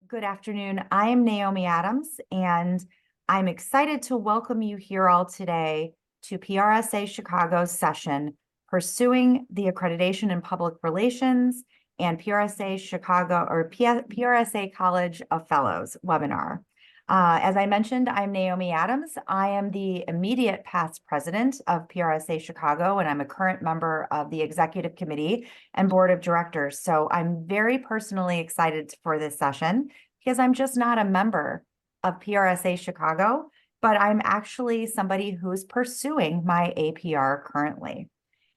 Good afternoon. I am Naomi Adams, and I'm excited to welcome you here all today to PRSA Chicago's session, Pursuing the Accreditation in Public Relations and PRSA Chicago or PRSA College of Fellows webinar. As I mentioned, I'm Naomi Adams. I am the immediate past president of PRSA Chicago, and I'm a current member of the executive committee and board of directors. So I'm very personally excited for this session because I'm just not a member of PRSA Chicago, but I'm actually somebody who's pursuing my APR currently.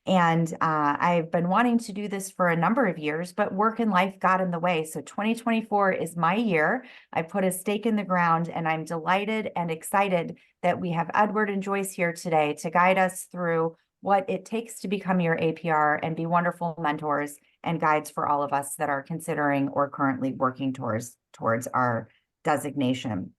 And I've been wanting to do this for a number of years, but work and life got in the way. So 2024 is my year. I put a stake in the ground, and I'm delighted and excited that we have Edward and Joyce here today to guide us through what it takes to become your APR and be wonderful mentors and guides for all of us that are considering or currently working towards our designation.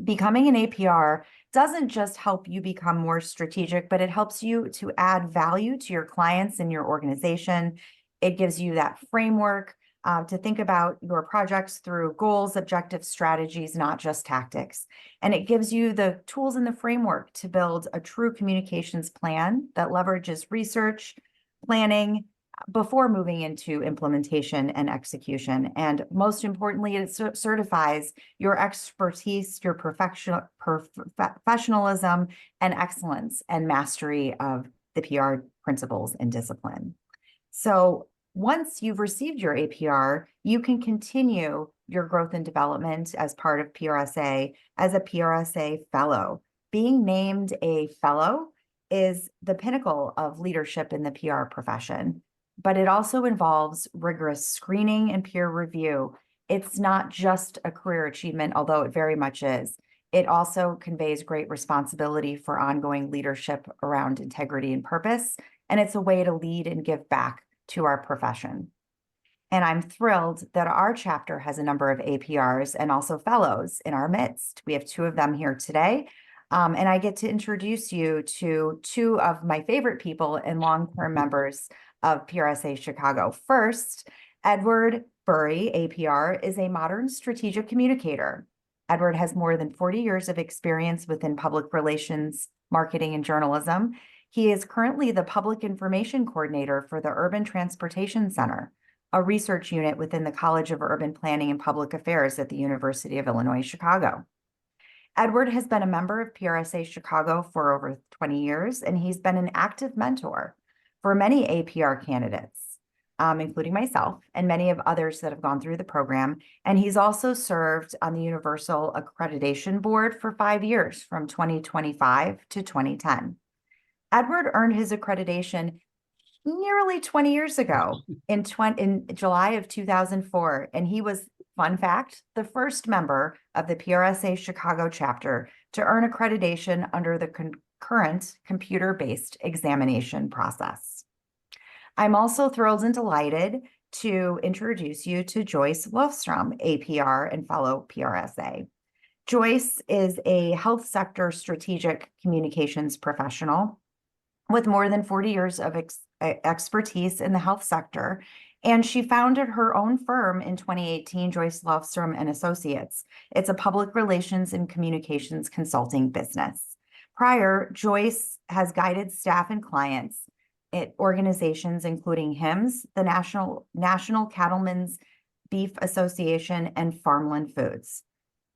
Becoming an APR doesn't just help you become more strategic, but it helps you to add value to your clients and your organization. It gives you that framework to think about your projects through goals, objectives, strategies, not just tactics. And it gives you the tools and the framework to build a true communications plan that leverages research, planning, before moving into implementation and execution. And most importantly, it certifies your expertise, your professionalism, and excellence and mastery of the PR principles and discipline. So once you've received your APR, you can continue your growth and development as part of PRSA as a PRSA fellow. Being named a fellow is the pinnacle of leadership in the PR profession, but it also involves rigorous screening and peer review. It's not just a career achievement, although it very much is. It also conveys great responsibility for ongoing leadership around integrity and purpose, and it's a way to lead and give back to our profession. And I'm thrilled that our chapter has a number of APRs and also fellows in our midst. We have two of them here today. And I get to introduce you to two of my favorite people and long-term members of PRSA Chicago. First, Edward Burry, APR, is a modern strategic communicator. Edward has more than 40 years of experience within public relations, marketing, and journalism. He is currently the Public Information Coordinator for the Urban Transportation Center, a research unit within the College of Urban Planning and Public Affairs at the University of Illinois, Chicago. Edward has been a member of PRSA Chicago for over 20 years, and he's been an active mentor for many APR candidates, including myself and many of others that have gone through the program. And he's also served on the Universal Accreditation Board for 5 years, from 2025 to 2010. Edward earned his accreditation nearly 20 years ago in July of 2004, and he was, fun fact, the first member of the PRSA Chicago chapter to earn accreditation under the concurrent computer-based examination process. I'm also thrilled and delighted to introduce you to Joyce Lofstrom, APR and fellow PRSA. Joyce is a health sector strategic communications professional with more than 40 years of expertise in the health sector. And she founded her own firm in 2018, Joyce Lofstrom and Associates. It's a public relations and communications consulting business. Prior, Joyce has guided staff and clients at organizations including HIMSS, the National Cattlemen's Beef Association, and Farmland Foods.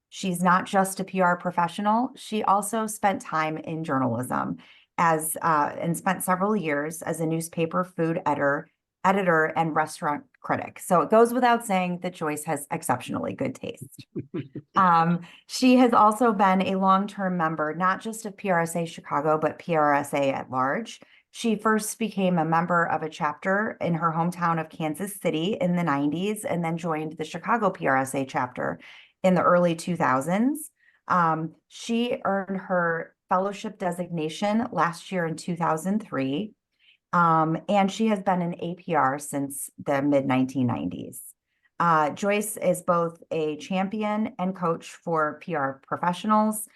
She's not just a PR professional. She also spent time in journalism and spent several years as a newspaper food editor and restaurant critic. So it goes without saying that Joyce has exceptionally good taste. She has also been a long-term member, not just of PRSA Chicago, but PRSA at large. She first became a member of a chapter in her hometown of Kansas City in the 90s, and then joined the Chicago PRSA chapter in the early 2000s. She earned her fellowship designation last year in 2003. And she has been an APR since the mid-1990s. Joyce is both a champion and coach for PR professionals.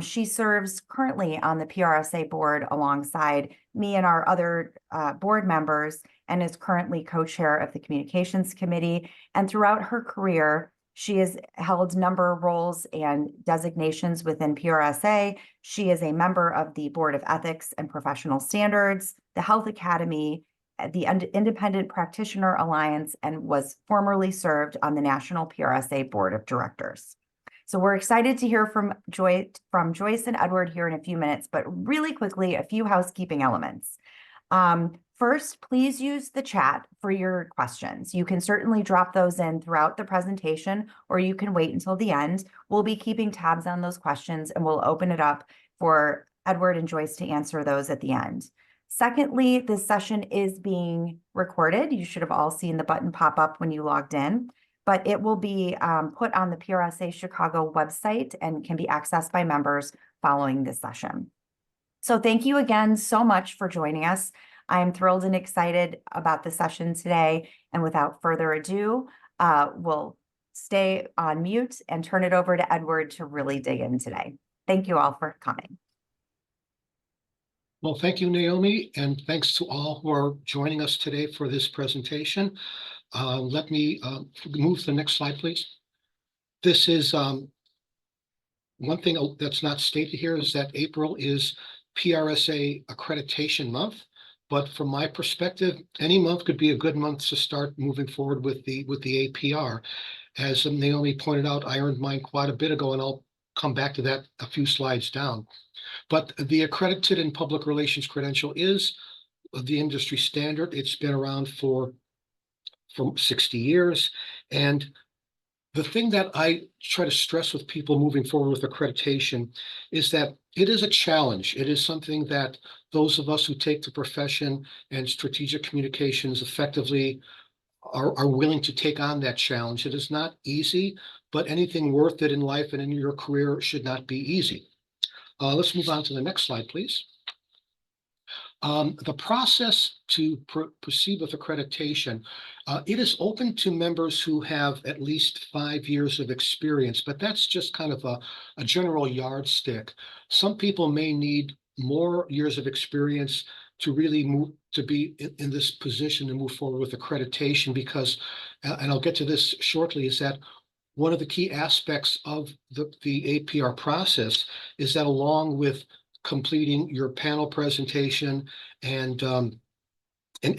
She serves currently on the PRSA board alongside me and our other board members, and is currently co-chair of the communications committee. And throughout her career, She has held number of roles and designations within PRSA. She is a member of the Board of Ethics and Professional Standards, the Health Academy, the Independent Practitioner Alliance, and was formerly served on the National PRSA Board of Directors. So we're excited to hear from Joyce and Edward here in a few minutes, but really quickly, a few housekeeping elements. First, please use the chat for your questions. You can certainly drop those in throughout the presentation, or you can wait until the end. We'll be keeping tabs on those questions, and we'll open it up for Edward and Joyce to answer those at the end. Secondly, this session is being recorded. You should have all seen the button pop up when you logged in, but it will be put on the PRSA Chicago website and can be accessed by members following this session. So thank you again so much for joining us. I'm thrilled and excited about the session today. And without further ado, we'll stay on mute and turn it over to Edward to really dig in today. Thank you all for coming. Well, thank you, Naomi, and thanks to all who are joining us today for this presentation. Let me move to the next slide, please. This is one thing that's not stated here is that April is PRSA Accreditation Month. But from my perspective, any month could be a good month to start moving forward with the APR. As Naomi pointed out, I earned mine quite a bit ago, and I'll come back to that a few slides down. But the accredited and public relations credential is the industry standard. It's been around for 60 years. And the thing that I try to stress with people moving forward with accreditation is that it is a challenge. It is something that those of us who take the profession and strategic communications effectively are willing to take on that challenge. It is not easy, but anything worth it in life and in your career should not be easy. Let's move on to the next slide, please. The process to proceed with accreditation, it is open to members who have at least 5 years of experience, but that's just kind of a general yardstick. Some people may need more years of experience to really move to be in this position to move forward with accreditation because, and I'll get to this shortly, is that one of the key aspects of the APR process is that along with completing your panel presentation and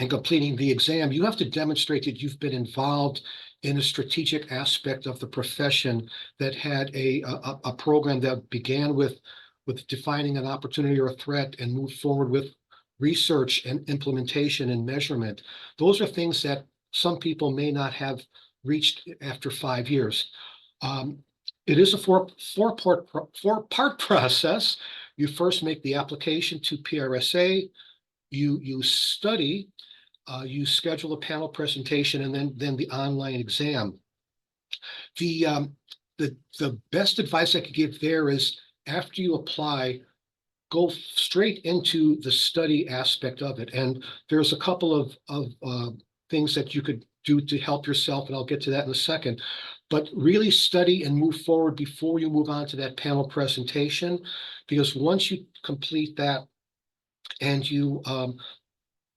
completing the exam, you have to demonstrate that you've been involved in a strategic aspect of the profession that had a program that began with defining an opportunity or a threat and moved forward with research and implementation and measurement. Those are things that some people may not have reached after 5 years. It is a four-part process. You first make the application to PRSA, you study, you schedule a panel presentation, and then the online exam. The best advice I could give there is after you apply, go straight into the study aspect of it. And there's a couple of things that you could do to help yourself, and I'll get to that in a second. But really study and move forward before you move on to that panel presentation, because once you complete that and you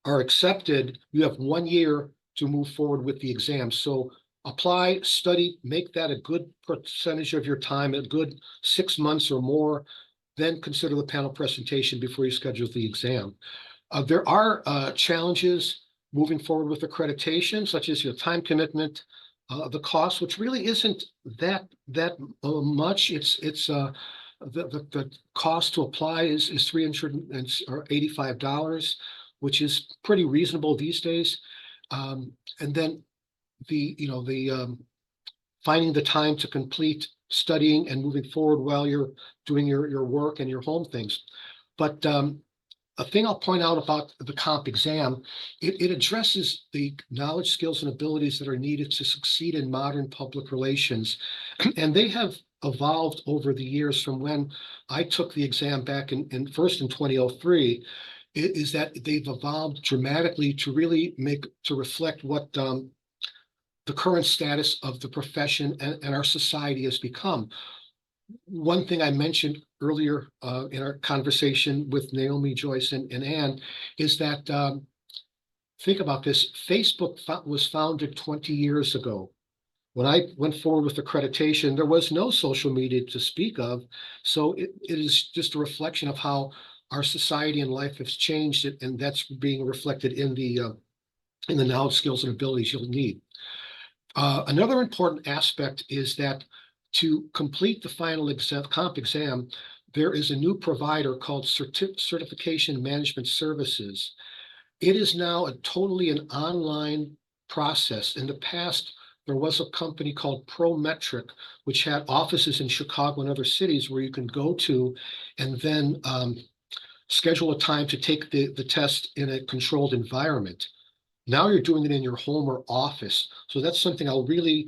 are accepted, you have 1 year to move forward with the exam. So apply, study, make that a good percentage of your time, a good 6 months or more, then consider the panel presentation before you schedule the exam. There are challenges moving forward with accreditation, such as your time commitment, the cost, which really isn't that much. It's the cost to apply is $385, which is pretty reasonable these days. And then finding the time to complete studying and moving forward while you're doing your work and your home things. But a thing I'll point out about the comp exam, it addresses the knowledge, skills, and abilities that are needed to succeed in modern public relations. And they have evolved over the years from when I took the exam back first in 2003, is that they've evolved dramatically to really reflect what the current status of the profession and our society has become. One thing I mentioned earlier in our conversation with Naomi, Joyce, and Ann is that, think about this, Facebook was founded 20 years ago. When I went forward with accreditation, there was no social media to speak of. So it is just a reflection of how our society and life has changed, and that's being reflected in the knowledge, skills, and abilities you'll need. Another important aspect is that to complete the final comp exam, there is a new provider called Certification Management Services. It is now totally an online process. In the past, there was a company called Prometric, which had offices in Chicago and other cities where you can go to and then schedule a time to take the test in a controlled environment. Now you're doing it in your home or office. So that's something I'll really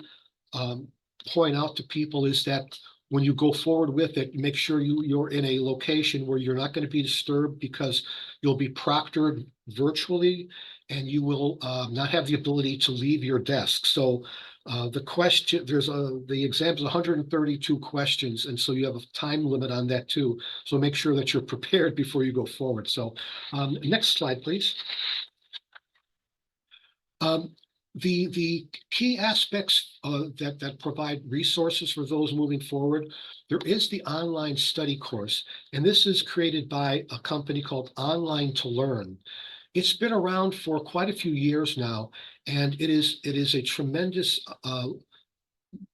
point out to people, is that when you go forward with it, make sure you're in a location where you're not going to be disturbed, because you'll be proctored virtually and you will not have the ability to leave your desk. So the question, the exam is 132 questions, and so you have a time limit on that too. So make sure that you're prepared before you go forward. So next slide, please. The key aspects that provide resources for those moving forward, there is the online study course, and this is created by a company called Online to Learn. It's been around for quite a few years now, and it is a tremendous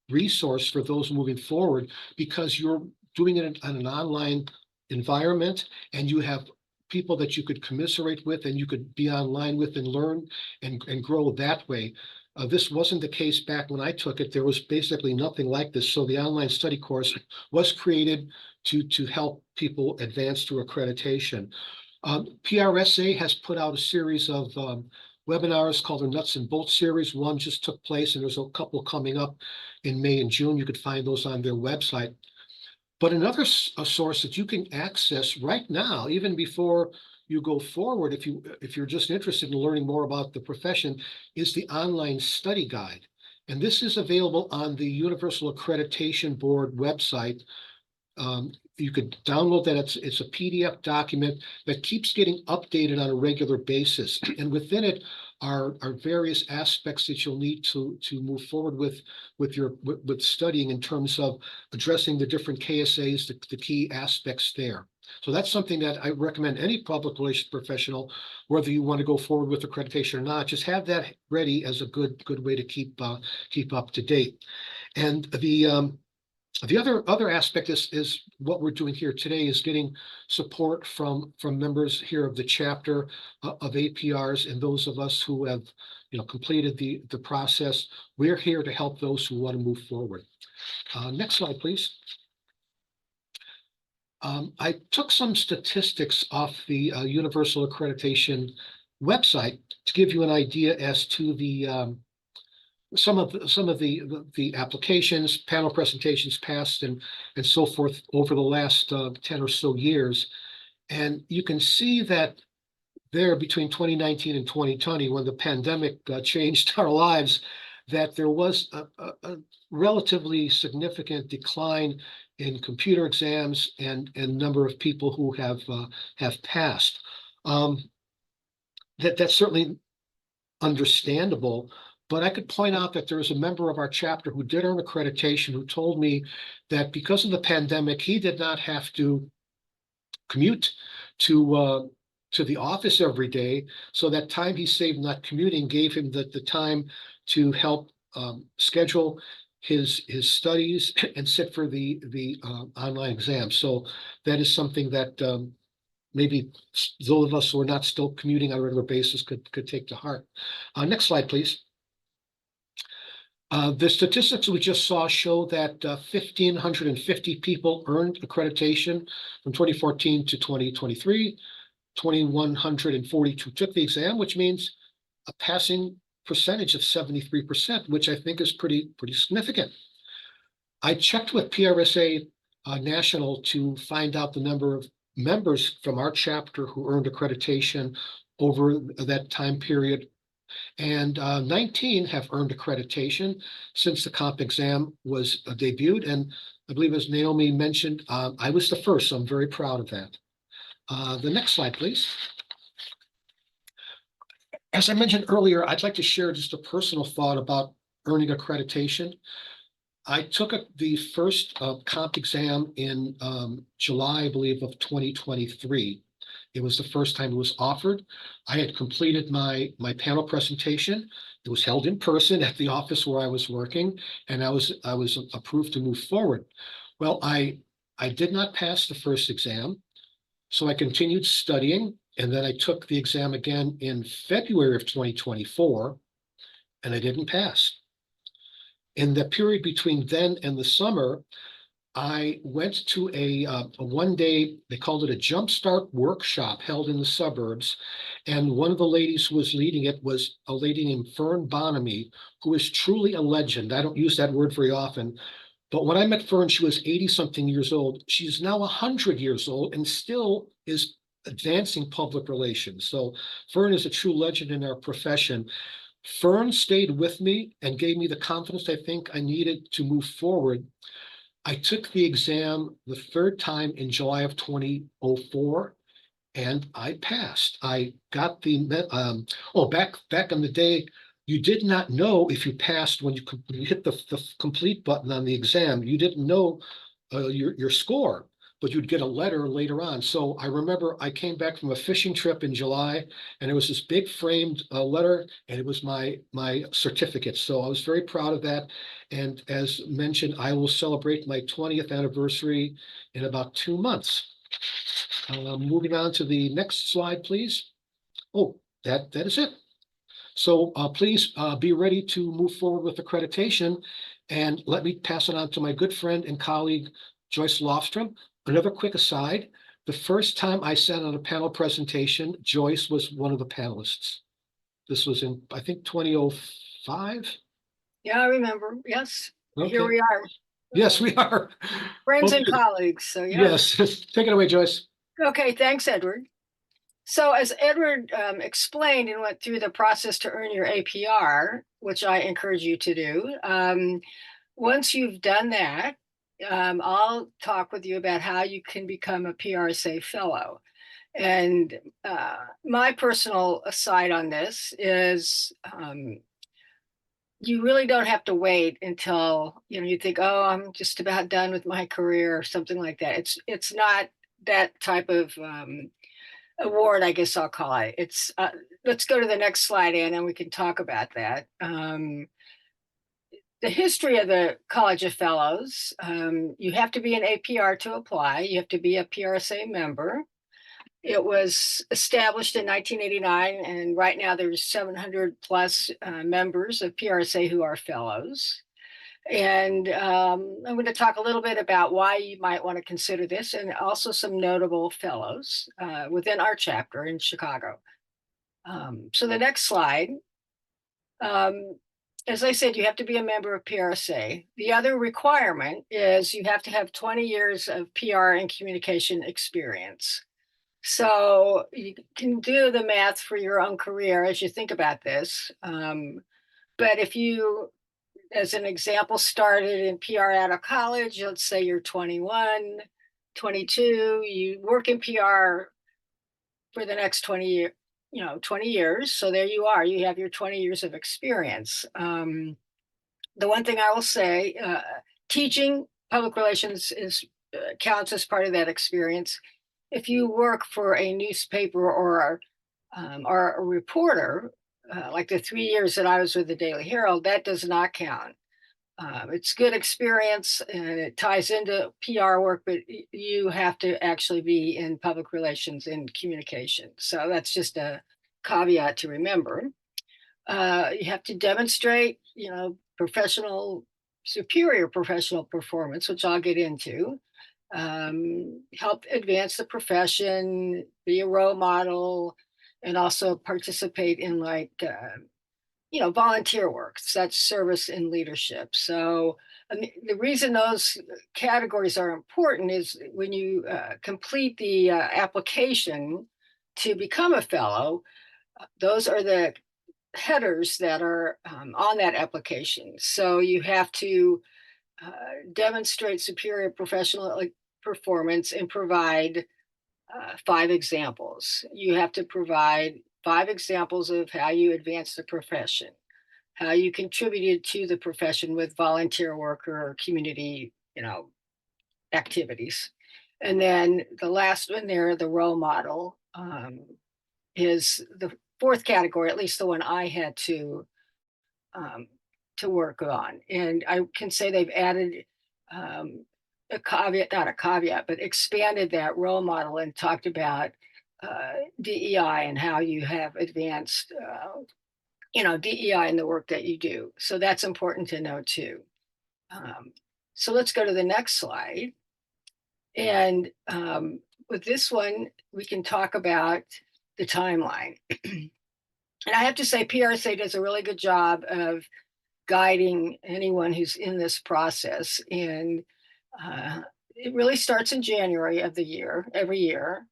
resource for those moving forward, because you're doing it on an online environment, and you have people that you could commiserate with and you could be online with and learn and grow that way. This wasn't the case back when I took it. There was basically nothing like this. So the online study course was created to help people advance through accreditation. PRSA has put out a series of webinars called the Nuts and Bolts series. One just took place, and there's a couple coming up in May and June. You could find those on their website. But another source that you can access right now, even before you go forward, if you're just interested in learning more about the profession, is the online study guide. And this is available on the Universal Accreditation Board website. You could download that. It's a PDF document that keeps getting updated on a regular basis. And within it are various aspects that you'll need to move forward with studying, in terms of addressing the different KSAs, the key aspects there. So that's something that I recommend any public relations professional, whether you want to go forward with accreditation or not, just have that ready as a good way to keep up to date. And the other aspect is what we're doing here today, is getting support from members here of the chapter of APRs, and those of us who have completed the process. We're here to help those who want to move forward. Next slide, please. I took some statistics off the Universal Accreditation website to give you an idea as to the some of the applications, panel presentations passed, and so forth over the last 10 or so years. And you can see that there, between 2019 and 2020, when the pandemic changed our lives, that there was a relatively significant decline in computer exams and number of people who have passed. That's certainly understandable. But I could point out that there was a member of our chapter who did earn accreditation, who told me that because of the pandemic, he did not have to commute to the office every day. So that time he saved not commuting gave him the time to help schedule his studies and sit for the online exam. So that is something that maybe those of us who are not still commuting on a regular basis could take to heart. Next slide, please. The statistics we just saw show that 1,550 people earned accreditation from 2014 to 2023. 2,142 took the exam, which means a passing percentage of 73%, which I think is pretty significant. I checked with PRSA National to find out the number of members from our chapter who earned accreditation over that time period. And 19 have earned accreditation since the comp exam was debuted. And I believe, as Naomi mentioned, I was the first, so I'm very proud of that. The next slide, please. As I mentioned earlier, I'd like to share just a personal thought about earning accreditation. I took the first comp exam in July, I believe, of 2023. It was the first time it was offered. I had completed my panel presentation. It was held in person at the office where I was working, and I was approved to move forward. Well, I did not pass the first exam, so I continued studying, and then I took the exam again in February of 2024, and I didn't pass. In the period between then and the summer, I went to a one-day, they called it a jumpstart workshop held in the suburbs. And one of the ladies who was leading it was a lady named Fern Bonamy, who is truly a legend. I don't use that word very often, but when I met Fern, she was 80-something years old. She's now 100 years old and still is advancing public relations. So Fern is a true legend in our profession. Fern stayed with me and gave me the confidence I think I needed to move forward. I took the exam the third time in July of 2004, and I passed. I got back in the day, you did not know if you passed when you hit the complete button on the exam. You didn't know your score, but you'd get a letter later on. So I remember I came back from a fishing trip in July, and it was this big framed letter, and it was my certificate. So I was very proud of that. And as mentioned, I will celebrate my 20th anniversary in about 2 months. Moving on to the next slide, please. Oh, that is it. So please be ready to move forward with accreditation. And let me pass it on to my good friend and colleague, Joyce Lofstrom. Another quick aside, the first time I sat on a panel presentation, Joyce was one of the panelists. This was in, I think, 2005. Yeah, I remember. Yes, here Okay. we are, Yes, we are. friends and Okay. colleagues. So yeah. Yes, take it away, Joyce. Okay, thanks, Edward. So as Edward explained and went through the process to earn your APR, which I encourage you to do, once you've done that, I'll talk with you about how you can become a PRSA fellow. And my personal aside on this is you really don't have to wait until you think, oh, I'm just about done with my career or something like that. It's not that type of award, I guess I'll call it. It's let's go to the next slide, Ann, and we can talk about that. The history of the College of Fellows, you have to be an APR to apply. You have to be a PRSA member. It was established in 1989, and right now there's 700 plus members of PRSA who are fellows. And I'm going to talk a little bit about why you might want to consider this, and also some notable fellows within our chapter in Chicago. So the next slide. As I said, you have to be a member of PRSA. The other requirement is you have to have 20 years of PR and communication experience. So you can do the math for your own career as you think about this. But if you, as an example, started in PR out of college, let's say you're 21, 22, you work in PR for the next 20 years. 20 years. So there you are. You have your 20 years of experience. The one thing I will say, teaching public relations counts as part of that experience. If you work for a newspaper or a reporter, like the 3 years that I was with the Daily Herald, that does not count. It's good experience and it ties into PR work, but you have to actually be in public relations and communication. So that's just a caveat to remember. You have to demonstrate, superior professional performance, which I'll get into. Help advance the profession, be a role model, and also participate in volunteer work. So that's service and leadership. So the reason those categories are important is when you complete the application to become a fellow, those are the headers that are on that application. So you have to demonstrate superior professional performance and provide 5 examples. You have to provide 5 examples of how you advance the profession. how you contributed to the profession with volunteer work or community, activities. And then the last one there, the role model, is the fourth category, at least the one I had um, to work on. And I can say they've added a caveat, not a caveat, but expanded that role model and talked about DEI and how you have advanced, DEI in the work that you do. So that's important to know too. So let's go to the next slide. And with this one, we can talk about the timeline. And I have to say, PRSA does a really good job of guiding anyone who's in this process. And it really starts in January of the year, every year.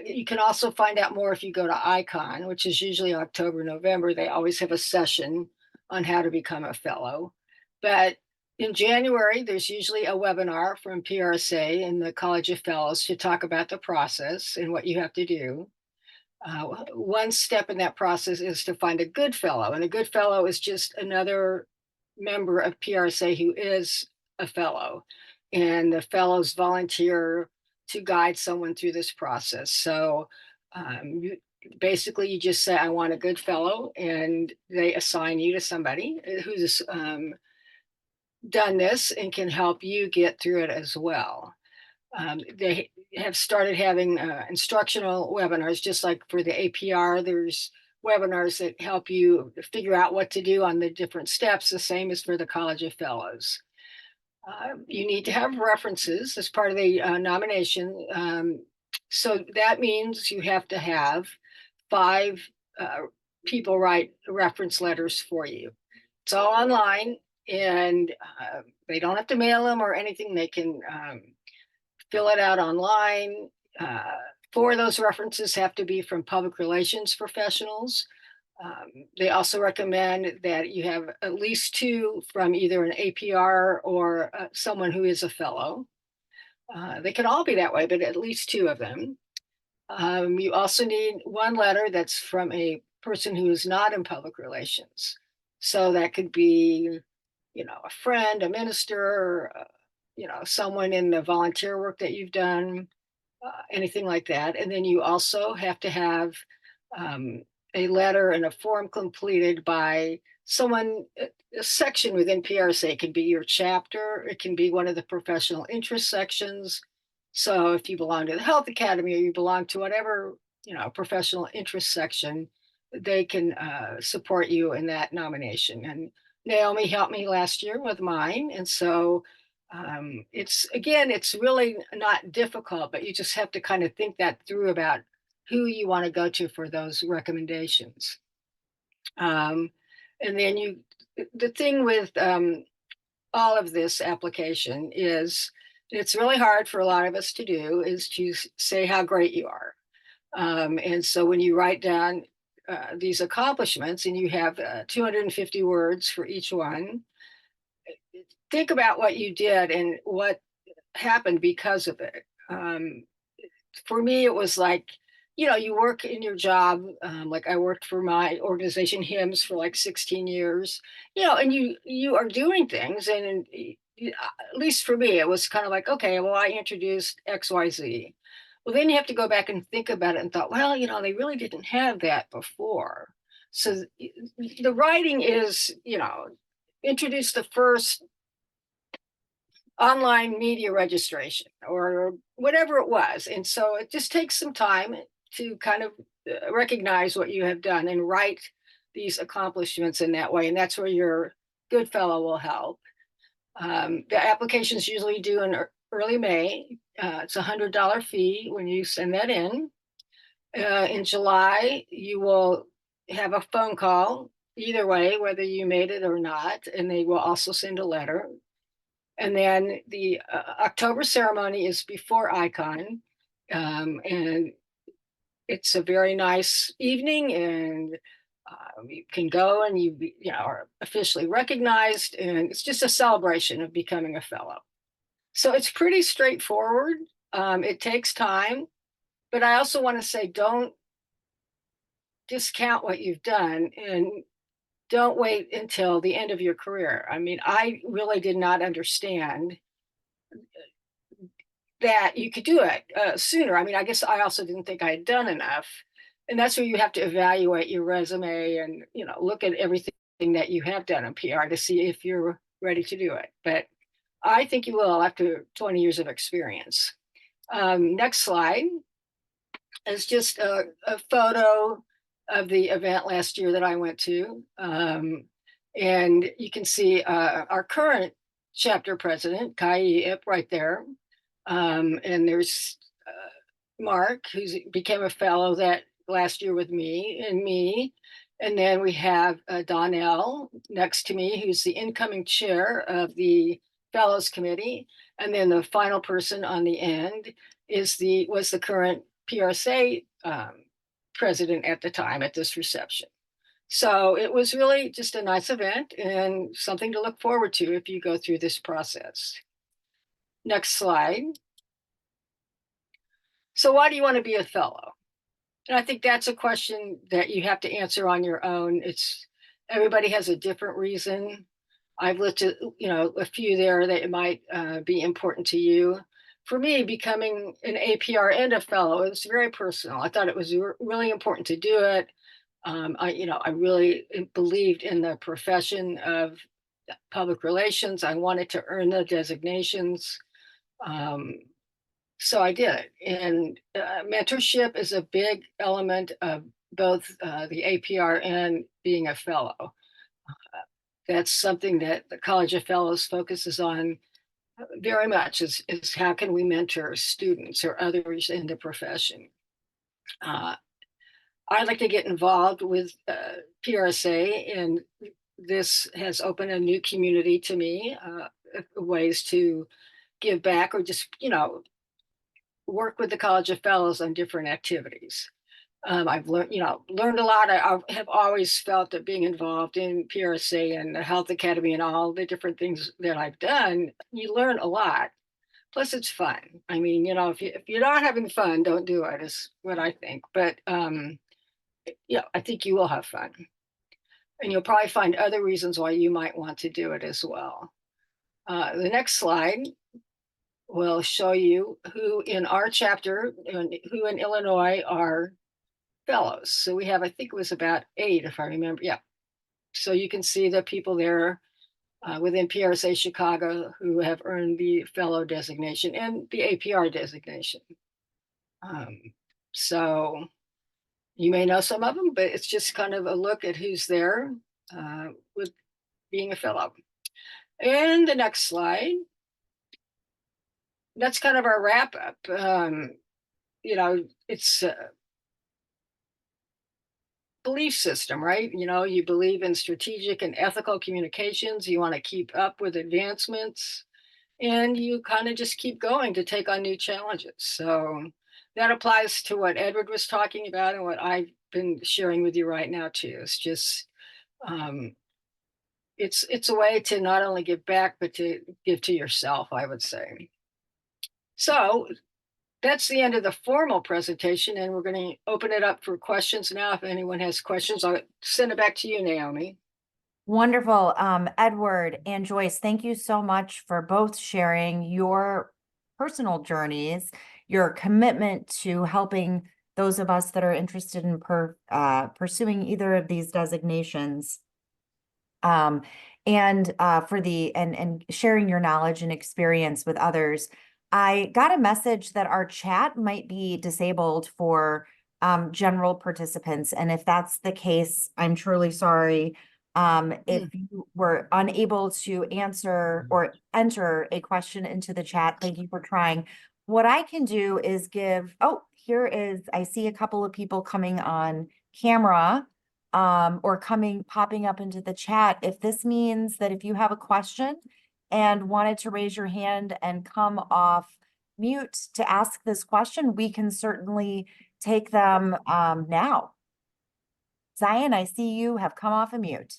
You can also find out more if you go to ICON, which is usually October, November. They always have a session on how to become a fellow. But in January, there's usually a webinar from PRSA and the College of Fellows to talk about the process and what you have to do. One step in that process is to find a good fellow, and a good fellow is just another member of PRSA who is a fellow, and the fellows volunteer to guide someone through this process. So basically you just say, I want a good fellow, and they assign you to somebody who's done this and can help you get through it as well. They have started having instructional webinars, just like for the APR, there's webinars that help you figure out what to do on the different steps, the same as for the College of Fellows. You need to have references as part of the nomination. So that means you have to have 5 people write reference letters for you. It's all online, and they don't have to mail them or anything. They can fill it out online. 4 of those references have to be from public relations professionals. They also recommend that you have at least 2 from either an APR or someone who is a fellow. They can all be that way, but at least 2 of them. You also need 1 letter that's from a person who is not in public relations. So that could be, a friend, a minister, someone in the volunteer work that you've done, anything like that. And then you also have to have a letter and a form completed by someone, a section within PRSA. It can be your chapter, it can be one of the professional interest sections. So if you belong to the Health Academy or you belong to whatever, professional interest section, they can support you in that nomination. And Naomi helped me last year with mine. And so it's really not difficult, but you just have to kind of think that through about who you want to go to for those recommendations. And then the thing with all of this application is it's really hard for a lot of us to do is to say how great you are. And so when you write down these accomplishments and you have 250 words for each one, think about what you did and what happened because of it. For me, it was like, you work in your job. Like I worked for my organization, HIMSS, for like 16 years, and you are doing things. And at least for me, it was kind of like, okay, well, I introduced XYZ. Well, then you have to go back and think about it and thought, well, they really didn't have that before. So the writing is, introduce the first online media registration or whatever it was. And so it just takes some time to kind of recognize what you have done and write these accomplishments in that way. And that's where your good fellow will help. The applications usually due in early May. It's a $100 fee when you send that in. In July, you will have a phone call either way, whether you made it or not, and they will also send a letter. And then the October ceremony is before ICON, and it's a very nice evening, and you can go and you are officially recognized, and it's just a celebration of becoming a fellow. So it's pretty straightforward. It takes time, but I also want to say don't discount what you've done. And don't wait until the end of your career. I mean, I really did not understand that you could do it sooner. I mean, I guess I also didn't think I had done enough. And that's where you have to evaluate your resume and, look at everything that you have done in PR to see if you're ready to do it. But I think you will after 20 years of experience. Next slide is just a photo of the event last year that I went to. And you can see our current chapter president, Kai Ip, right there. And there's Mark, who became a fellow that last year with me and me. And then we have Donnell next to me, who's the incoming chair of the Fellows Committee. And then the final person on the end was the current PRSA president at the time at this reception. So it was really just a nice event and something to look forward to if you go through this process. Next slide. So why do you want to be a fellow? And I think that's a question that you have to answer on your own. Everybody has a different reason. I've listed, a few there that might be important to you. For me, becoming an APR and a fellow, it's very personal. I thought it was really important to do it. I really believed in the profession of public relations. I wanted to earn the designations. So I did. And mentorship is a big element of both the APR and being a fellow. That's something that the College of Fellows focuses on very much is how can we mentor students or others in the profession. I like to get involved with PRSA, and this has opened a new community to me, ways to give back or just, work with the College of Fellows on different activities. I've learned a lot. I have always felt that being involved in PRSA and the Health Academy and all the different things that I've done, you learn a lot. Plus, it's fun. I mean, if you're not having fun, don't do it, is what I think. But I think you will have fun. And you'll probably find other reasons why you might want to do it as well. The next slide will show you who in our chapter, who in Illinois are fellows. So we have, I think it was about 8, if I remember. Yeah. So you can see the people there within PRSA Chicago who have earned the fellow designation and the APR designation. So you may know some of them, but it's just kind of a look at who's there with being a fellow. And the next slide. That's kind of our wrap up. It's belief system, right? You believe in strategic and ethical communications. You want to keep up with advancements, and you kind of just keep going to take on new challenges. So that applies to what Edward was talking about and what I've been sharing with you right now too. It's just it's a way to not only give back but to give to yourself, I would say. So that's the end of the formal presentation, and we're going to open it up for questions now. If anyone has questions, I'll send it back to you, Naomi. Wonderful. Edward and Joyce, thank you so much for both sharing your personal journeys, your commitment to helping those of us that are interested in pursuing either of these designations. And sharing your knowledge and experience with others. I got a message that our chat might be disabled for general participants. And if that's the case, I'm truly sorry. If you were unable to answer or enter a question into the chat, thank you for trying. What I can do is I see a couple of people coming on camera or popping up into the chat. If this means that if you have a question and wanted to raise your hand and come off mute to ask this question, we can certainly take them now. Zion, I see you have come off a mute.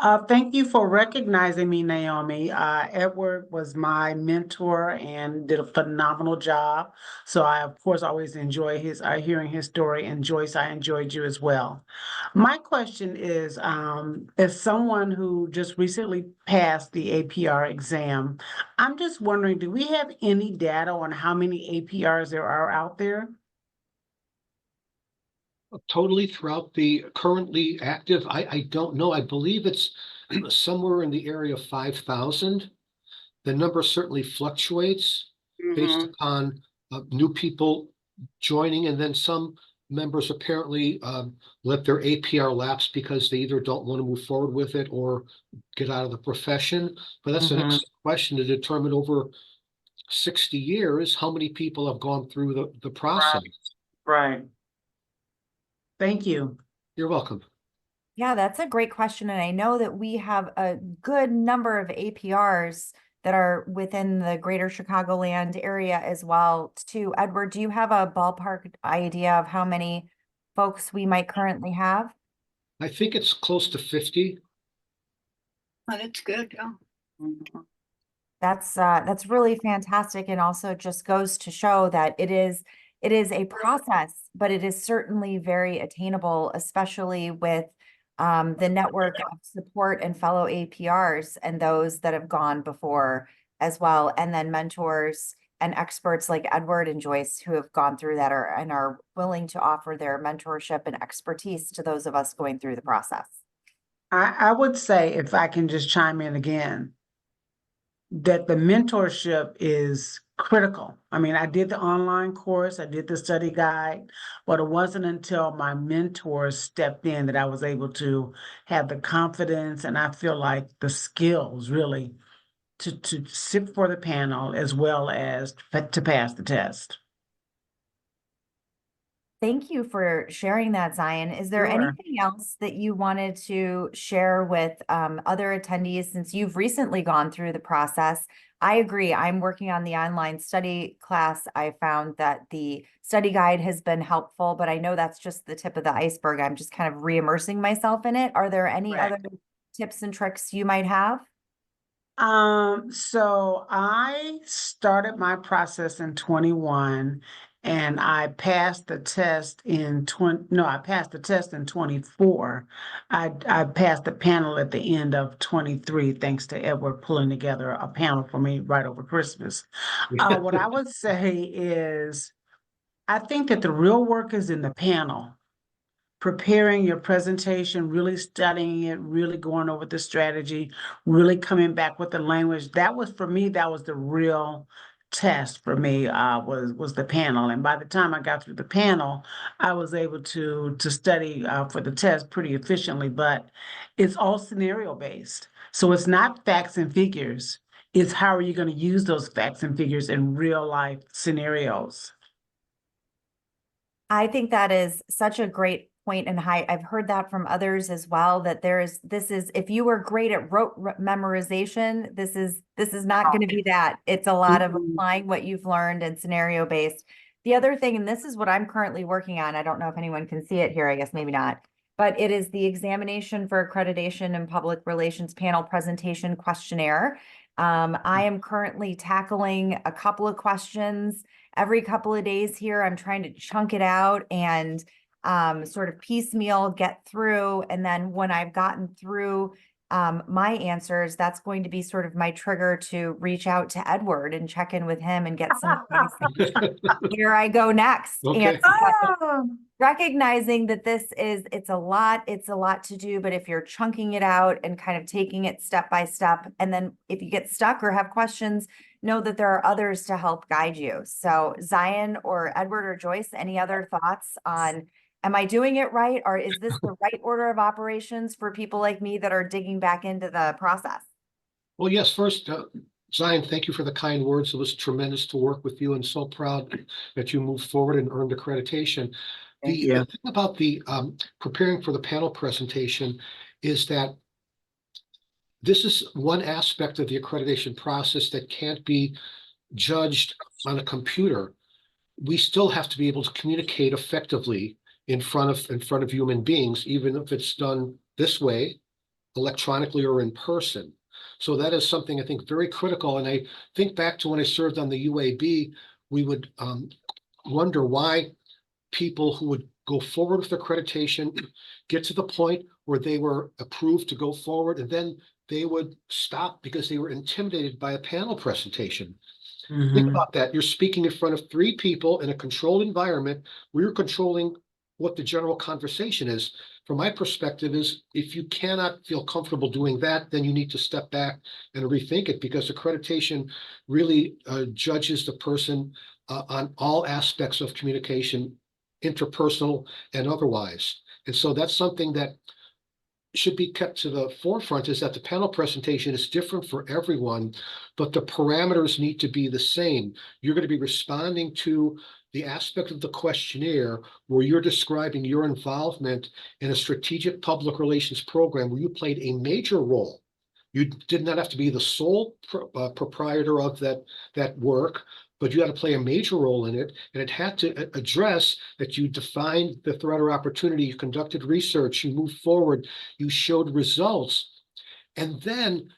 Thank you for recognizing me, Naomi. Edward was my mentor and did a phenomenal job. So I, of course, always enjoy his hearing his story. And Joyce, I enjoyed you as well. My question is, as someone who just recently passed the APR exam, I'm just wondering, do we have any data on how many APRs there are out there? Totally throughout the currently active, I don't know. I believe it's somewhere in the area of 5,000. The number certainly fluctuates based Mhm. upon new people joining, and then some members apparently let their APR lapse because they either don't want to move forward with it or get out of the profession. But that's an Mhm. excellent question to determine over 60 years how many people have gone through the process. Right. Thank you. You're welcome. Yeah, that's a great question. And I know that we have a good number of APRs that are within the greater Chicagoland area as well, too. Edward, do you have a ballpark idea of how many folks we might currently have? I think it's close to 50. Oh, that's good. Yeah. Mhm. That's really fantastic, and also just goes to show that it is a process, but it is certainly very attainable, especially with the network of support and fellow APRs and those that have gone before as well, and then mentors and experts like Edward and Joyce who have gone through that and are willing to offer their mentorship and expertise to those of us going through the process. I would say, if I can just chime in again, that the mentorship is critical. I mean, I did the online course, I did the study guide, but it wasn't until my mentors stepped in that I was able to have the confidence and I feel like the skills really to sit for the panel as well as to pass the test. Thank you for sharing that, Zion. Is there Sure. anything else that you wanted to share with other attendees since you've recently gone through the process? I agree. I'm working on the online study class. I found that the study guide has been helpful, but I know that's just the tip of the iceberg. I'm just kind of re-immersing myself in it. Are there any Right. other tips and tricks you might have? So I started my process in 21 and I passed the test in 20, no, I passed the test in 24. I passed the panel at the end of 23, thanks to Edward pulling together a panel for me right over Christmas. What I would say is I think that the real work is in the panel, preparing your presentation, really studying it, really going over the strategy, really coming back with the language. That was for me, that was the real test for me, was the panel. And by the time I got through the panel, I was able to study for the test pretty efficiently, but it's all scenario based. So it's not facts and figures. It's how are you going to use those facts and figures in real life scenarios. I think that is such a great point, and I've heard that from others as well, that this is if you were great at memorization, this is not going to be that. It's a lot of Mhm. applying what you've learned and scenario based. The other thing, and this is what I'm currently working on, I don't know if anyone can see it here, I guess maybe not, but it is the examination for accreditation and public relations panel presentation questionnaire. I am currently tackling a couple of questions every couple of days here. I'm trying to chunk it out and sort of piecemeal get through. And then when I've gotten through my answers, that's going to be sort of my trigger to reach out to Edward and check in with him and get some where I go next. And Okay. Ah, recognizing that it's a lot to do, but if you're chunking it out and kind of taking it step by step, and then if you get stuck or have questions, know that there are others to help guide you. So Zion or Edward or Joyce, any other thoughts on, am I doing it right? Or is this the right order of operations for people like me that are digging back into the process? Well, yes, first, Zion, thank you for the kind words. It was tremendous to work with you and so proud that you moved forward and earned accreditation. thank The you. thing about the preparing for the panel presentation is that this is one aspect of the accreditation process that can't be judged on a computer. We still have to be able to communicate effectively in front of human beings, even if it's done this way electronically or in person. So that is something I think very critical. And I think back to when I served on the UAB, we would wonder why people who would go forward with accreditation get to the point where they were approved to go forward, and then they would stop because they were intimidated by a panel presentation. Think Mhm. about that. You're speaking in front of 3 people in a controlled environment. We're controlling what the general conversation is. From my perspective is if you cannot feel comfortable doing that, then you need to step back and rethink it, because accreditation really judges the person on all aspects of communication, interpersonal and otherwise. And so that's something that should be kept to the forefront, is that the panel presentation is different for everyone, but the parameters need to be the same. You're going to be responding to the aspect of the questionnaire where you're describing your involvement in a strategic public relations program where you played a major role. You did not have to be the sole proprietor of that work, but you had to play a major role in it, and it had to address that you defined the threat or opportunity, you conducted research, you moved forward, you showed results. And then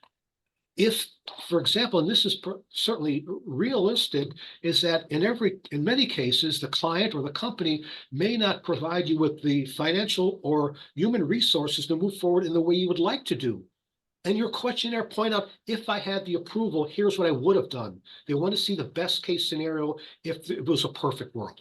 if, for example, and this is certainly realistic, is that in many cases, the client or the company may not provide you with the financial or human resources to move forward in the way you would like to do. And your questionnaire point out, if I had the approval, here's what I would have done. They want to see the best case scenario if it was a perfect world.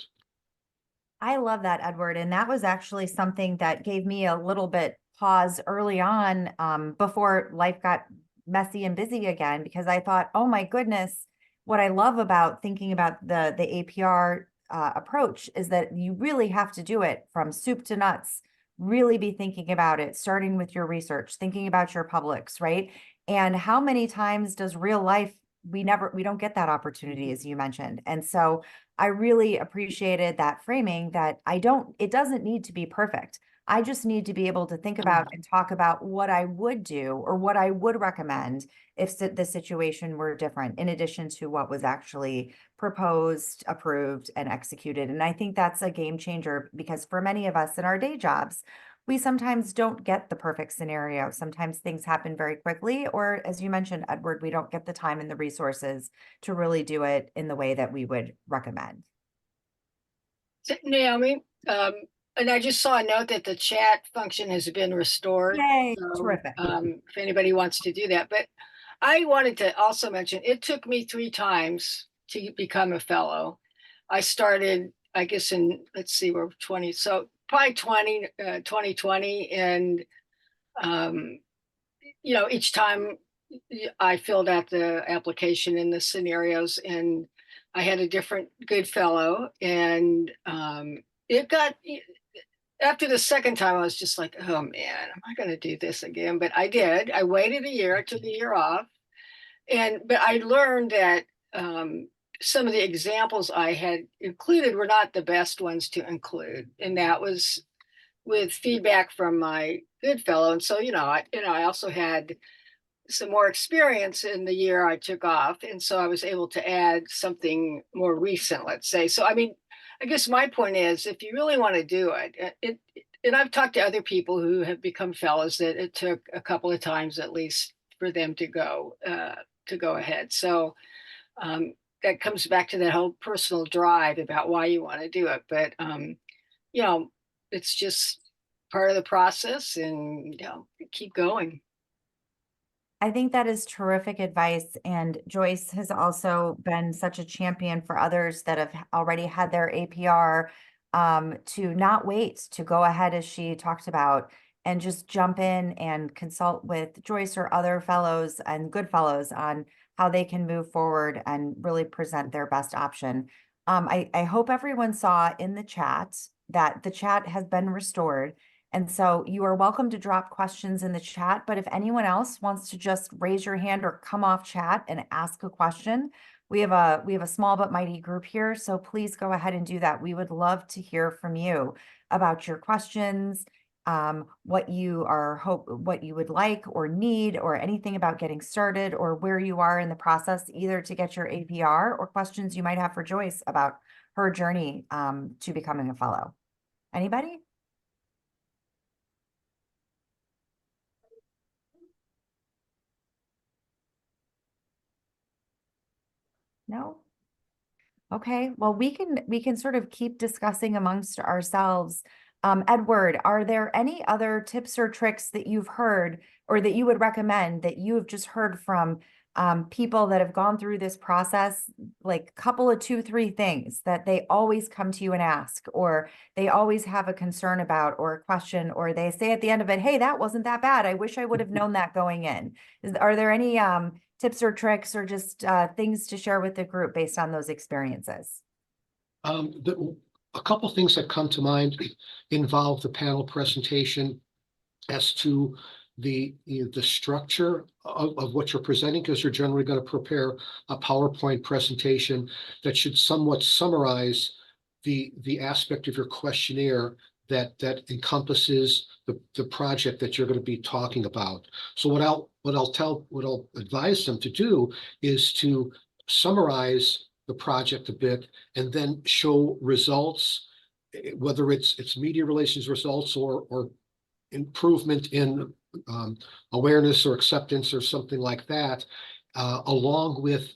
I love that, Edward. And that was actually something that gave me a little bit pause early on, before life got messy and busy again, because I thought, oh my goodness, what I love about thinking about the APR approach is that you really have to do it from soup to nuts, really be thinking about it, starting with your research, thinking about your publics, right? And how many times does real life, we don't get that opportunity, as you mentioned. And so I really appreciated that framing, that it doesn't need to be perfect. I just need to be able to think about and talk about what I would do or what I would recommend if the situation were different, in addition to what was actually proposed, approved, and executed. And I think that's a game changer, because for many of us in our day jobs, we sometimes don't get the perfect scenario. Sometimes things happen very quickly, or as you mentioned, Edward, we don't get the time and the resources to really do it in the way that we would recommend. Naomi, and I just saw a note that the chat function has been restored. Yay, So, terrific. if anybody wants to do that, but I wanted to also mention, it took me 3 times to become a fellow. I started, I guess let's see, we're 20, so probably 2020. And, each time I filled out the application and the scenarios, and I had a different good fellow. And it got, after the second time, I was just like, oh man, am I going to do this again? But I did. I waited a year, I took a year off. But I learned that some of the examples I had included were not the best ones to include. And that was with feedback from my good fellow. And so, I also had some more experience in the year I took off. And so I was able to add something more recent, let's say. So, I mean, I guess my point is, if you really want to do it, and I've talked to other people who have become fellows that it took a couple of times at least for them to go ahead. So that comes back to that whole personal drive about why you want to do it. But you know, it's just part of the process, and keep going. I think that is terrific advice. And Joyce has also been such a champion for others that have already had their APR, to not wait, to go ahead, as she talked about, and just jump in and consult with Joyce or other fellows and good fellows on how they can move forward and really present their best option. I hope everyone saw in the chat that the chat has been restored. And so you are welcome to drop questions in the chat, but if anyone else wants to just raise your hand or come off chat and ask a question, we have a small but mighty group here, so please go ahead and do that. We would love to hear from you about your questions, what you would like or need, or anything about getting started, or where you are in the process, either to get your APR or questions you might have for Joyce about her journey to becoming a fellow. Anybody? No? Okay, well, we can sort of keep discussing amongst ourselves. Edward, are there any other tips or tricks that you've heard or that you would recommend that you have just heard from people that have gone through this process, like a couple of 2, 3 things that they always come to you and ask, or they always have a concern about or a question, or they say at the end of it, hey, that wasn't that bad. I wish I would have known that going in. Are there any tips or tricks or just things to share with the group based on those experiences? A couple things that come to mind involve the panel presentation as to the structure of what you're presenting, because you're generally going to prepare a PowerPoint presentation that should somewhat summarize the aspect of your questionnaire that encompasses the project that you're going to be talking about. So what I'll advise them to do is to summarize the project a bit and then show results, whether it's media relations results or improvement in awareness or acceptance or something like that, along with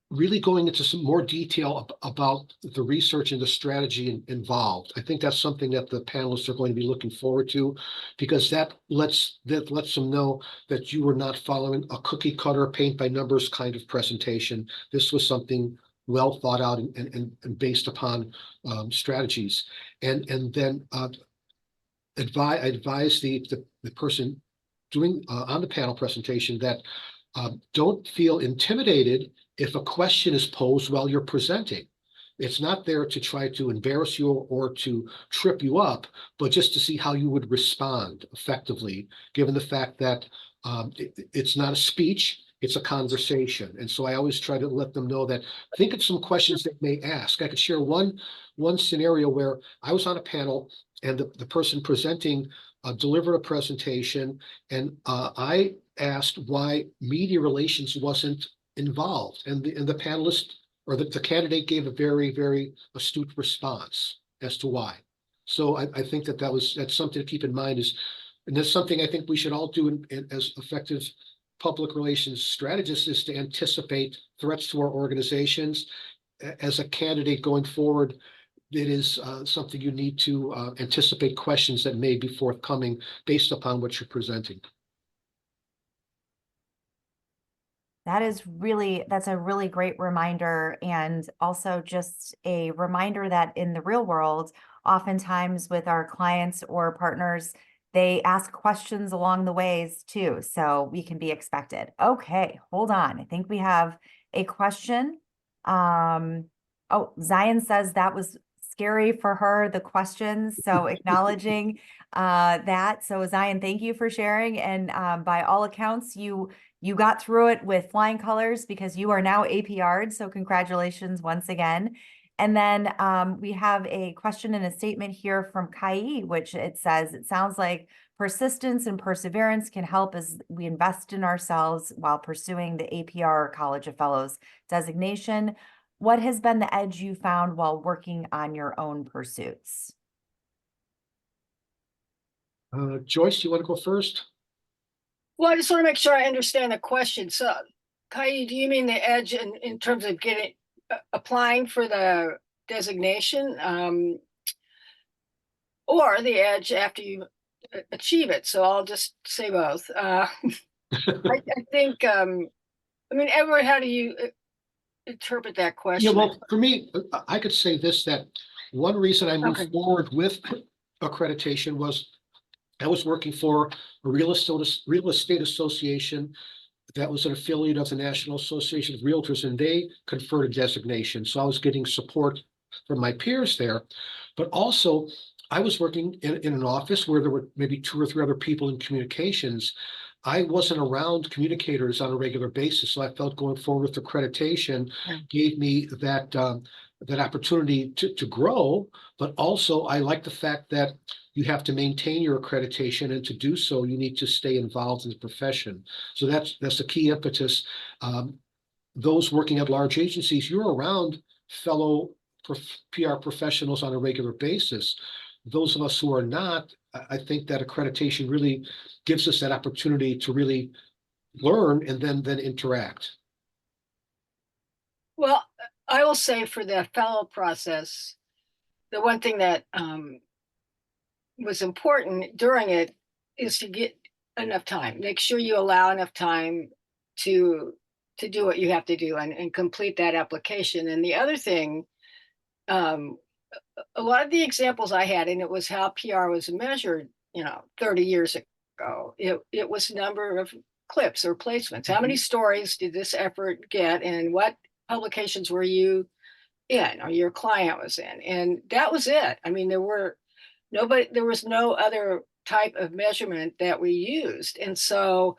really going into some more detail about the research and the strategy involved. I think that's something that the panelists are going to be looking forward to, because that lets them know that you were not following a cookie cutter paint by numbers kind of presentation. This was something well thought out and based upon strategies. And then advise the person doing on the panel presentation that don't feel intimidated if a question is posed while you're presenting. It's not there to try to embarrass you or to trip you up, but just to see how you would respond effectively, given the fact that it's not a speech, it's a conversation. And so I always try to let them know that think of some questions they may ask. I could share one scenario where I was on a panel and the person presenting delivered a presentation, and I asked why media relations wasn't involved, and the panelist or the candidate gave a very, very astute response as to why. So I think that's something to keep in mind, and that's something I think we should all do as effective public relations strategists, is to anticipate threats to our organizations. As a candidate going forward, it is something you need to anticipate questions that may be forthcoming based upon what you're presenting. That's a really great reminder, and also just a reminder that in the real world, oftentimes with our clients or partners, they ask questions along the ways too, so we can be expected. Okay, hold on. I think we have a question. Oh, Zion says that was scary for her, the questions, so acknowledging that. So Zion, thank you for sharing, and by all accounts, you got through it with flying colors because you are now APR'd. So congratulations once again. And then we have a question and a statement here from Kai, which it says, it sounds like persistence and perseverance can help as we invest in ourselves while pursuing the APR College of Fellows designation. What has been the edge you found while working on your own pursuits? Joyce, you want to go first? Well, I just want to make sure I understand the question. So, Kai, do you mean the edge in terms of applying for the designation, or the edge after you achieve it? So I'll just say both. I think, I mean, Edward, how do you interpret that question? Yeah, well, for me, I could say this, that one reason I moved forward with accreditation was I was working for a real estate association that was an affiliate of the National Association of Realtors, and they conferred a designation. So I was getting support from my peers there, but also I was working in an office where there were maybe 2 or 3 other people in communications. I wasn't around communicators on a regular basis, so I felt going forward with accreditation gave me that opportunity to grow. But also, I like the fact that you have to maintain your accreditation, and to do so, you need to stay involved in the profession. So that's the key impetus. Those working at large agencies, you're around fellow PR professionals on a regular basis. Those of us who are not, I think that accreditation really gives us that opportunity to really learn and then interact. Well, I will say for the fellow process, the one thing that was important during it is to get enough time. Make sure you allow enough time to do what you have to do and complete that application. And the other thing, um, a lot of the examples I had, and it was how PR was measured, 30 years ago. It was number of clips or placements. How many stories did this effort get, and what publications were you in, or your client was in? And that was it. I mean, there was no other type of measurement that we used. And so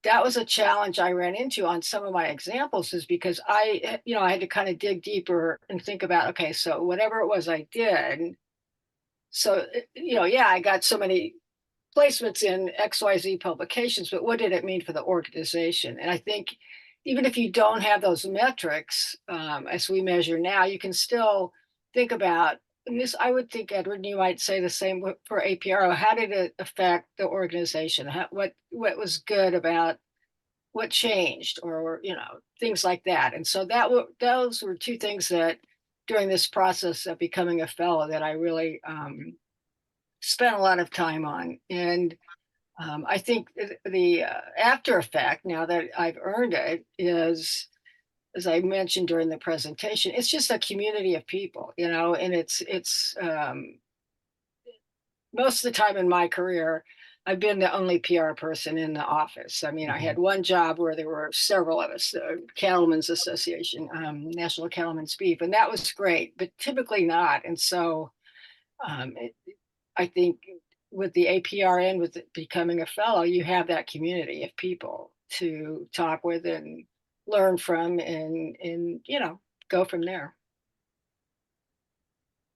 that was a challenge I ran into on some of my examples, is because I had to kind of dig deeper and think about, okay, so whatever it was I did, so, yeah, I got so many placements in XYZ publications, but what did it mean for the organization? And I think even if you don't have those metrics, as we measure now, you can still think about, and this, I would think, Edward, you might say the same for APRO. How did it affect the organization? What was good about what changed, or things like that. And so those were two things that during this process of becoming a fellow that I really spent a lot of time on. And I think the after effect, now that I've earned it, is, as I mentioned during the presentation, it's just a community of people, and it's most of the time in my career, I've been the only PR person in the office. I mean, I had one job where there were several of us, the Cattlemen's Association, National Cattlemen's Beef, and that was great, but typically not. And so um, it, I think with the APR and with becoming a fellow, you have that community of people to talk with and learn from, and go from there.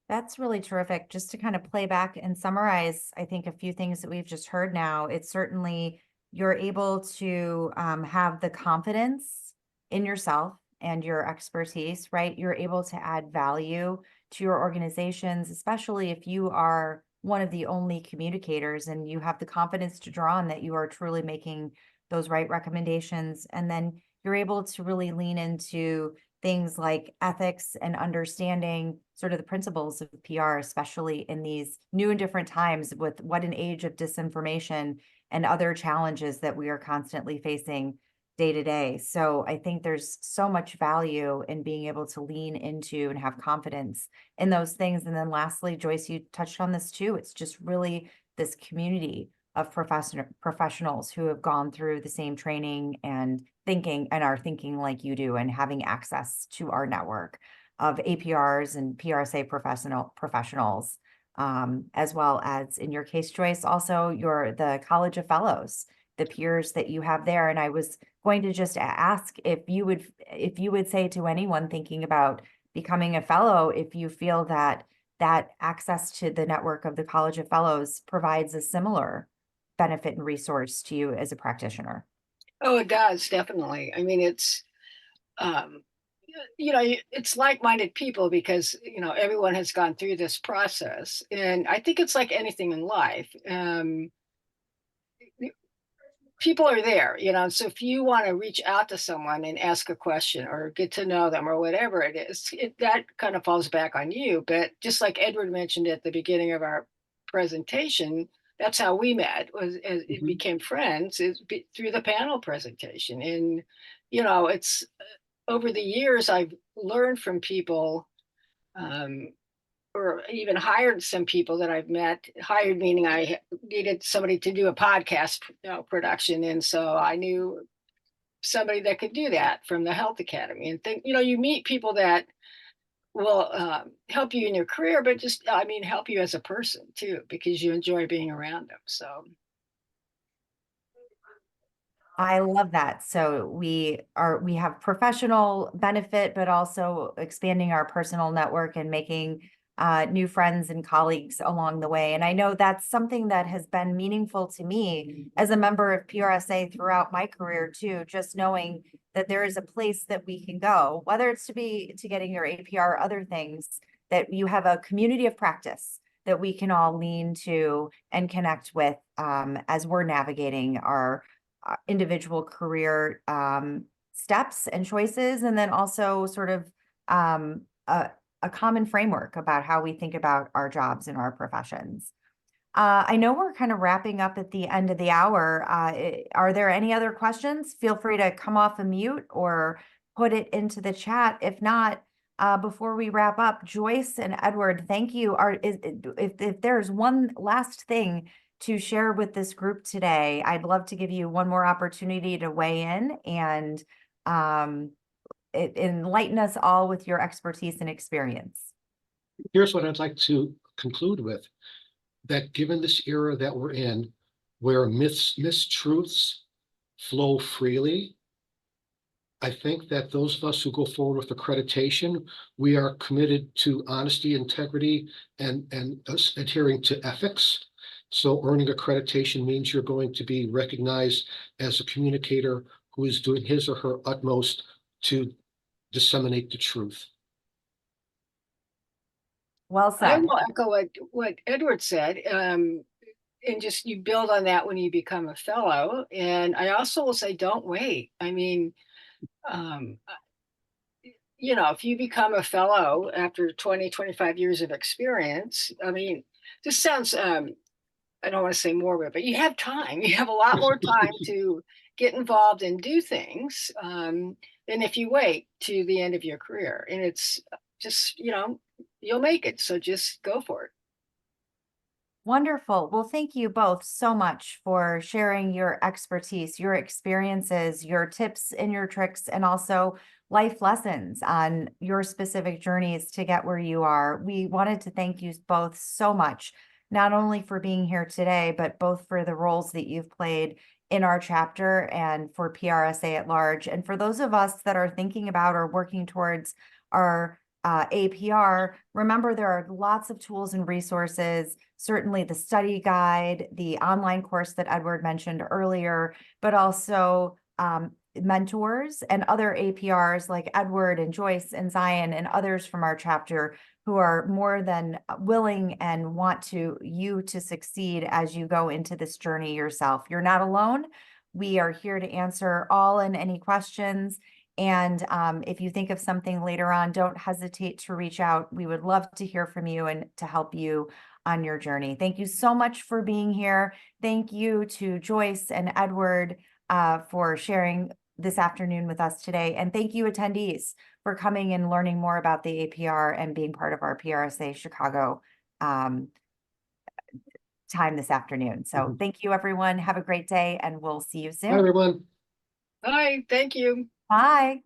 That's really terrific. Just to kind of play back and summarize, I think a few things that we've just heard now, it's certainly you're able to have the confidence in yourself and your expertise, right? You're able to add value to your organizations, especially if you are one of the only communicators and you have the confidence to draw on that you are truly making those right recommendations. And then you're able to really lean into things like ethics and understanding sort of the principles of PR, especially in these new and different times with what an age of disinformation and other challenges that we are constantly facing day to day. So I think there's so much value in being able to lean into and have confidence in those things. And then lastly, Joyce, you touched on this too. It's just really this community of professionals who have gone through the same training and thinking and are thinking like you do, and having access to our network of APRs and PRSA professionals, as well as in your case, Joyce, also the College of Fellows, the peers that you have there. And I was going to just ask if you would say to anyone thinking about becoming a fellow, if you feel that access to the network of the College of Fellows provides a similar benefit and resource to you as a practitioner. Oh, it does, definitely. I mean, um, it's like-minded people, because, everyone has gone through this process. And I think it's like anything in life. People are there, so if you want to reach out to someone and ask a question or get to know them or whatever it is, that kind of falls back on you. But just like Edward mentioned at the beginning of our presentation, that's how we met, was as it became friends, through the panel presentation. And it's over the years I've learned from people, um, or even hired some people that I've met. Hired meaning I needed somebody to do a podcast production, and so I knew somebody that could do that from the Health Academy. And think, you meet people that will help you in your career, but just, I mean, help you as a person too, because you enjoy being around them. So I love that. So we have professional benefit, but also expanding our personal network and making new friends and colleagues along the way. And I know that's something that has been meaningful to me as a member of PRSA throughout my career too, just knowing that there is a place that we can go, whether it's to getting your APR or other things, that you have a community of practice that we can all lean to and connect with as we're navigating our individual career steps and choices, and then also sort of a common framework about how we think about our jobs and our professions. I know we're kind of wrapping up at the end of the hour. Are there any other questions? Feel free to come off a mute or put it into the chat. If not, before we wrap up, Joyce and Edward, thank you. If there's one last thing to share with this group today, I'd love to give you one more opportunity to weigh in and enlighten us all with your expertise and experience. Here's what I'd like to conclude with, that given this era that we're in, where mistruths flow freely, I think that those of us who go forward with accreditation, we are committed to honesty, integrity, and us adhering to ethics. So earning accreditation means you're going to be recognized as a communicator who is doing his or her utmost to disseminate the truth. Well I said. will echo what Edward said. And just you build on that when you become a fellow. And I also will say, don't wait. I mean, if you become a fellow after 20, 25 years of experience, I mean, this sounds, I don't want to say morbid, but you have time. You have a lot more time to get involved and do things than if you wait to the end of your career. And it's just, you'll make it. So just go for it. Wonderful. Well, thank you both so much for sharing your expertise, your experiences, your tips and your tricks, and also life lessons on your specific journeys to get where you are. We wanted to thank you both so much, not only for being here today, but both for the roles that you've played in our chapter and for PRSA at large. And for those of us that are thinking about or working towards our APR, remember there are lots of tools and resources, certainly the study guide, the online course that Edward mentioned earlier, but also mentors and other APRs like Edward and Joyce and Zion and others from our chapter who are more than willing and want you to succeed as you go into this journey yourself. You're not alone. We are here to answer all and any questions. And if you think of something later on, don't hesitate to reach out. We would love to hear from you and to help you on your journey. Thank you so much for being here. Thank you to Joyce and Edward for sharing this afternoon with us today. And thank you, attendees, for coming and learning more about the APR and being part of our PRSA Chicago time this afternoon. So thank you, everyone. Have a great day, and we'll see you soon. Bye, everyone. Bye. Thank you. Bye.